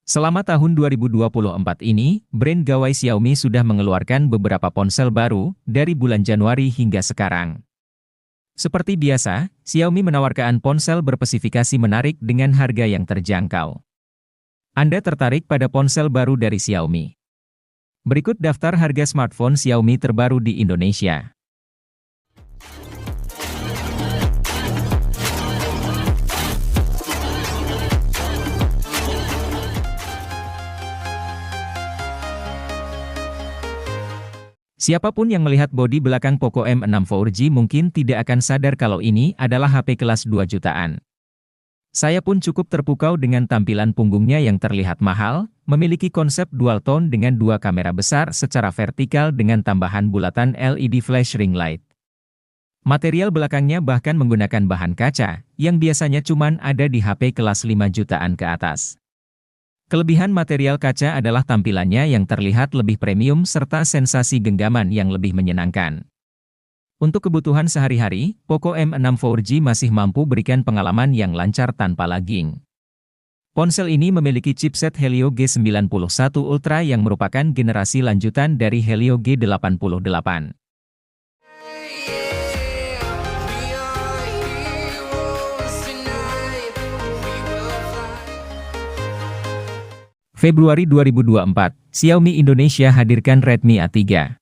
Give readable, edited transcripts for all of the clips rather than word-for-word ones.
Selama tahun 2024 ini, brand gawai Xiaomi sudah mengeluarkan beberapa ponsel baru dari bulan Januari hingga sekarang. Seperti biasa, Xiaomi menawarkan ponsel berspesifikasi menarik dengan harga yang terjangkau. Anda tertarik pada ponsel baru dari Xiaomi? Berikut daftar harga smartphone Xiaomi terbaru di Indonesia. Siapapun yang melihat bodi belakang Poco M6 4G mungkin tidak akan sadar kalau ini adalah HP kelas 2 jutaan. Saya pun cukup terpukau dengan tampilan punggungnya yang terlihat mahal, memiliki konsep dual tone dengan dua kamera besar secara vertikal dengan tambahan bulatan LED flash ring light. Material belakangnya bahkan menggunakan bahan kaca, yang biasanya cuma ada di HP kelas 5 jutaan ke atas. Kelebihan material kaca adalah tampilannya yang terlihat lebih premium serta sensasi genggaman yang lebih menyenangkan. Untuk kebutuhan sehari-hari, Poco M6 4G masih mampu berikan pengalaman yang lancar tanpa lagging. Ponsel ini memiliki chipset Helio G91 Ultra yang merupakan generasi lanjutan dari Helio G88. Februari 2024, Xiaomi Indonesia hadirkan Redmi A3.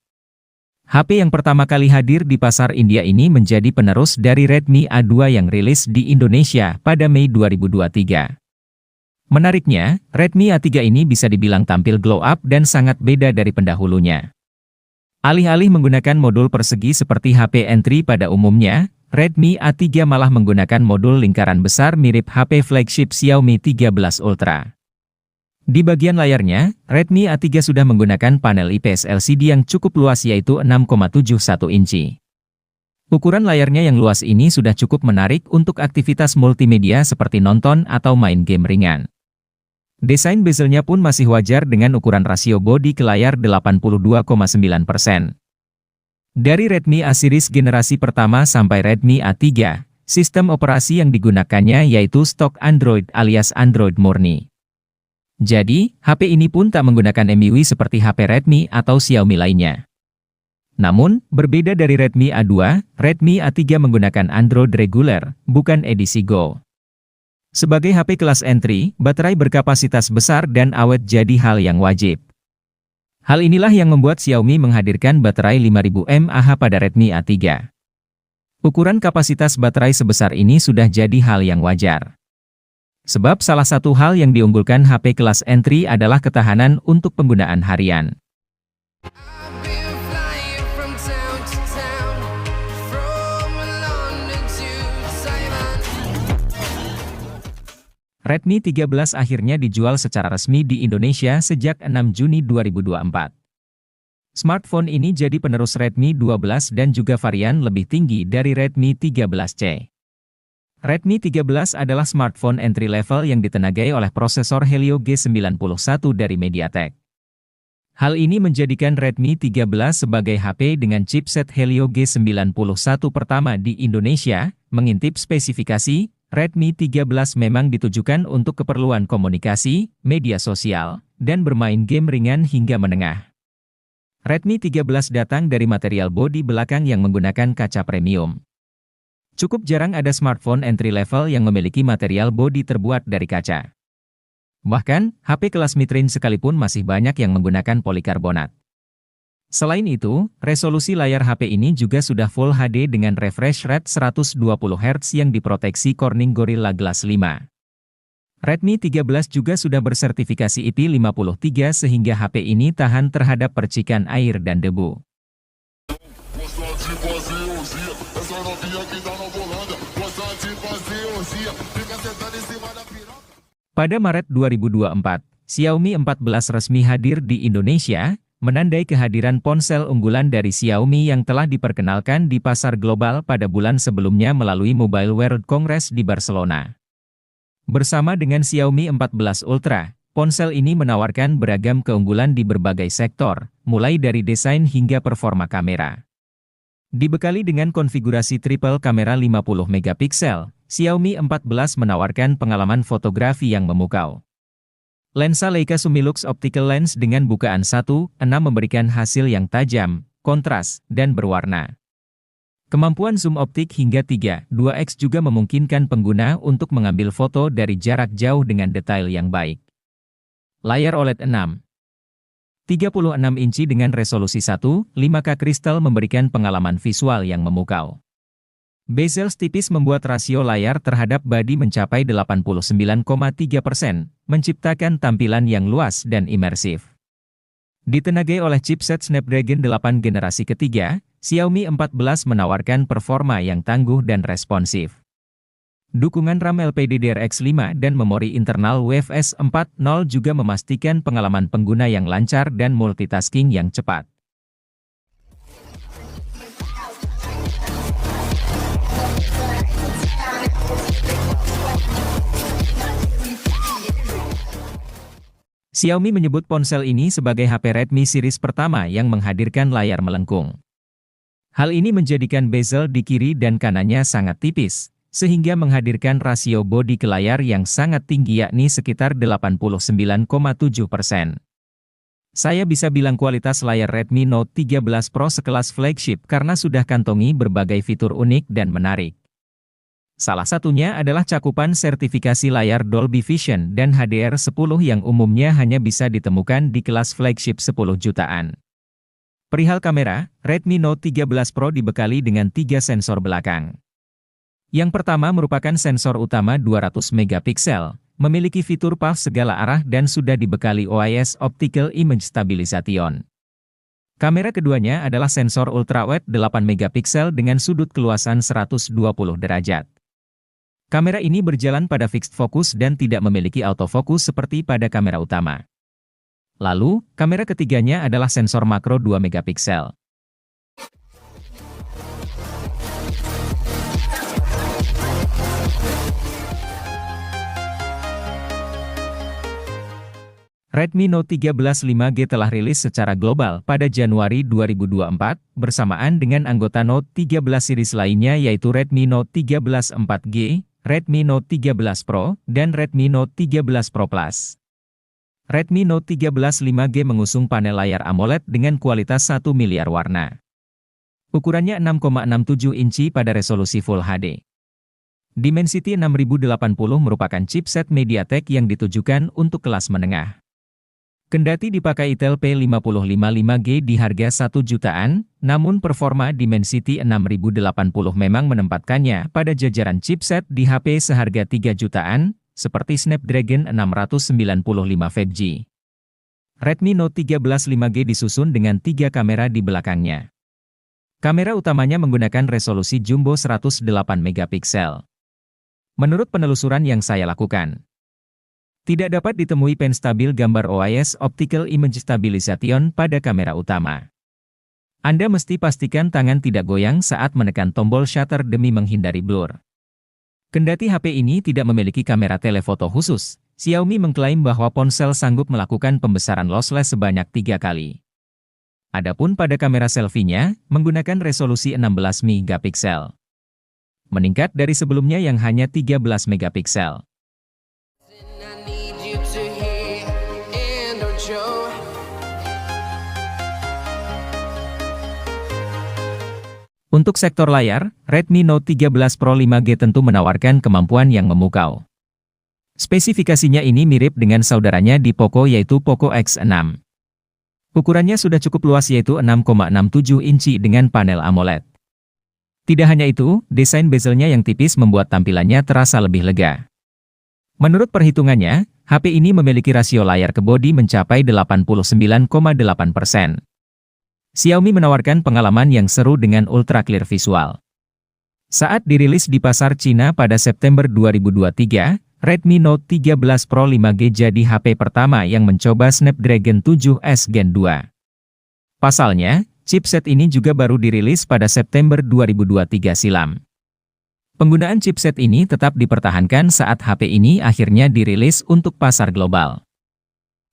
HP yang pertama kali hadir di pasar India ini menjadi penerus dari Redmi A2 yang rilis di Indonesia pada Mei 2023. Menariknya, Redmi A3 ini bisa dibilang tampil glow up dan sangat beda dari pendahulunya. Alih-alih menggunakan modul persegi seperti HP entry pada umumnya, Redmi A3 malah menggunakan modul lingkaran besar mirip HP flagship Xiaomi 13 Ultra. Di bagian layarnya, Redmi A3 sudah menggunakan panel IPS LCD yang cukup luas yaitu 6,71 inci. Ukuran layarnya yang luas ini sudah cukup menarik untuk aktivitas multimedia seperti nonton atau main game ringan. Desain bezelnya pun masih wajar dengan ukuran rasio bodi ke layar 82,9%. Dari Redmi A series generasi pertama sampai Redmi A3, sistem operasi yang digunakannya yaitu stok Android alias Android murni. Jadi, HP ini pun tak menggunakan MIUI seperti HP Redmi atau Xiaomi lainnya. Namun, berbeda dari Redmi A2, Redmi A3 menggunakan Android reguler, bukan edisi Go. Sebagai HP kelas entry, baterai berkapasitas besar dan awet jadi hal yang wajib. Hal inilah yang membuat Xiaomi menghadirkan baterai 5000 mAh pada Redmi A3. Ukuran kapasitas baterai sebesar ini sudah jadi hal yang wajar. Sebab salah satu hal yang diunggulkan HP kelas entry adalah ketahanan untuk penggunaan harian. Redmi 13 akhirnya dijual secara resmi di Indonesia sejak 6 Juni 2024. Smartphone ini jadi penerus Redmi 12 dan juga varian lebih tinggi dari Redmi 13C. Redmi 13 adalah smartphone entry level yang ditenagai oleh prosesor Helio G91 dari MediaTek. Hal ini menjadikan Redmi 13 sebagai HP dengan chipset Helio G91 pertama di Indonesia. Mengintip spesifikasi, Redmi 13 memang ditujukan untuk keperluan komunikasi, media sosial, dan bermain game ringan hingga menengah. Redmi 13 datang dari material bodi belakang yang menggunakan kaca premium. Cukup jarang ada smartphone entry level yang memiliki material bodi terbuat dari kaca. Bahkan, HP kelas mid-range sekalipun masih banyak yang menggunakan polikarbonat. Selain itu, resolusi layar HP ini juga sudah Full HD dengan refresh rate 120 Hz yang diproteksi Corning Gorilla Glass 5. Redmi 13 juga sudah bersertifikasi IP53 sehingga HP ini tahan terhadap percikan air dan debu. Pada Maret 2024, Xiaomi 14 resmi hadir di Indonesia, menandai kehadiran ponsel unggulan dari Xiaomi yang telah diperkenalkan di pasar global pada bulan sebelumnya melalui Mobile World Congress di Barcelona. Bersama dengan Xiaomi 14 Ultra, ponsel ini menawarkan beragam keunggulan di berbagai sektor, mulai dari desain hingga performa kamera. Dibekali dengan konfigurasi triple kamera 50 megapiksel, Xiaomi 14 menawarkan pengalaman fotografi yang memukau. Lensa Leica Sumilux Optical Lens dengan bukaan 1.6 memberikan hasil yang tajam, kontras, dan berwarna. Kemampuan zoom optik hingga 3,2x juga memungkinkan pengguna untuk mengambil foto dari jarak jauh dengan detail yang baik. Layar OLED 6,36 inci dengan resolusi 1,5K kristal memberikan pengalaman visual yang memukau. Bezel tipis membuat rasio layar terhadap bodi mencapai 89,3%, menciptakan tampilan yang luas dan imersif. Ditenagai oleh chipset Snapdragon 8 generasi ketiga, Xiaomi 14 menawarkan performa yang tangguh dan responsif. Dukungan RAM LPDDR4X5 dan memori internal UFS 4.0 juga memastikan pengalaman pengguna yang lancar dan multitasking yang cepat. Xiaomi menyebut ponsel ini sebagai HP Redmi series pertama yang menghadirkan layar melengkung. Hal ini menjadikan bezel di kiri dan kanannya sangat tipis, sehingga menghadirkan rasio bodi ke layar yang sangat tinggi yakni sekitar 89,7%. Saya bisa bilang kualitas layar Redmi Note 13 Pro sekelas flagship karena sudah kantongi berbagai fitur unik dan menarik. Salah satunya adalah cakupan sertifikasi layar Dolby Vision dan HDR10 yang umumnya hanya bisa ditemukan di kelas flagship 10 jutaan. Perihal kamera, Redmi Note 13 Pro dibekali dengan 3 sensor belakang. Yang pertama merupakan sensor utama 200 megapiksel, memiliki fitur pulse segala arah dan sudah dibekali OIS Optical Image Stabilization. Kamera keduanya adalah sensor ultrawide 8 megapiksel dengan sudut keluasan 120 derajat. Kamera ini berjalan pada fixed focus dan tidak memiliki autofocus seperti pada kamera utama. Lalu, kamera ketiganya adalah sensor makro 2 megapiksel. Redmi Note 13 5G telah rilis secara global pada Januari 2024, bersamaan dengan anggota Note 13 series lainnya yaitu Redmi Note 13 4G, Redmi Note 13 Pro, dan Redmi Note 13 Pro Plus. Redmi Note 13 5G mengusung panel layar AMOLED dengan kualitas 1 miliar warna. Ukurannya 6,67 inci pada resolusi Full HD. Dimensity 6080 merupakan chipset MediaTek yang ditujukan untuk kelas menengah. Kendati dipakai Intel P55 5G di harga 1 jutaan, namun performa Dimensity 6080 memang menempatkannya pada jajaran chipset di HP seharga 3 jutaan, seperti Snapdragon 695 5G. Redmi Note 13 5G disusun dengan 3 kamera di belakangnya. Kamera utamanya menggunakan resolusi jumbo 108 megapiksel. Menurut penelusuran yang saya lakukan, tidak dapat ditemui pen stabil gambar OIS Optical Image Stabilization pada kamera utama. Anda mesti pastikan tangan tidak goyang saat menekan tombol shutter demi menghindari blur. Kendati HP ini tidak memiliki kamera telefoto khusus, Xiaomi mengklaim bahwa ponsel sanggup melakukan pembesaran lossless sebanyak 3 kali. Adapun pada kamera selfie-nya, menggunakan resolusi 16 megapiksel. Meningkat dari sebelumnya yang hanya 13 megapiksel. Untuk sektor layar, Redmi Note 13 Pro 5G tentu menawarkan kemampuan yang memukau. Spesifikasinya ini mirip dengan saudaranya di Poco yaitu Poco X6. Ukurannya sudah cukup luas yaitu 6,67 inci dengan panel AMOLED. Tidak hanya itu, desain bezelnya yang tipis membuat tampilannya terasa lebih lega. Menurut perhitungannya, HP ini memiliki rasio layar ke bodi mencapai 89,8%. Xiaomi menawarkan pengalaman yang seru dengan ultra clear visual. Saat dirilis di pasar Cina pada September 2023, Redmi Note 13 Pro 5G jadi HP pertama yang mencoba Snapdragon 7S Gen 2. Pasalnya, chipset ini juga baru dirilis pada September 2023 silam. Penggunaan chipset ini tetap dipertahankan saat HP ini akhirnya dirilis untuk pasar global.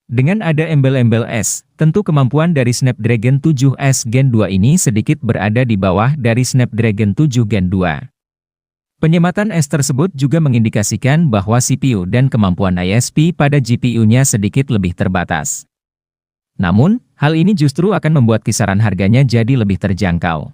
Dengan ada embel-embel S, tentu kemampuan dari Snapdragon 7S Gen 2 ini sedikit berada di bawah dari Snapdragon 7 Gen 2. Penyematan S tersebut juga mengindikasikan bahwa CPU dan kemampuan ISP pada GPU-nya sedikit lebih terbatas. Namun, hal ini justru akan membuat kisaran harganya jadi lebih terjangkau.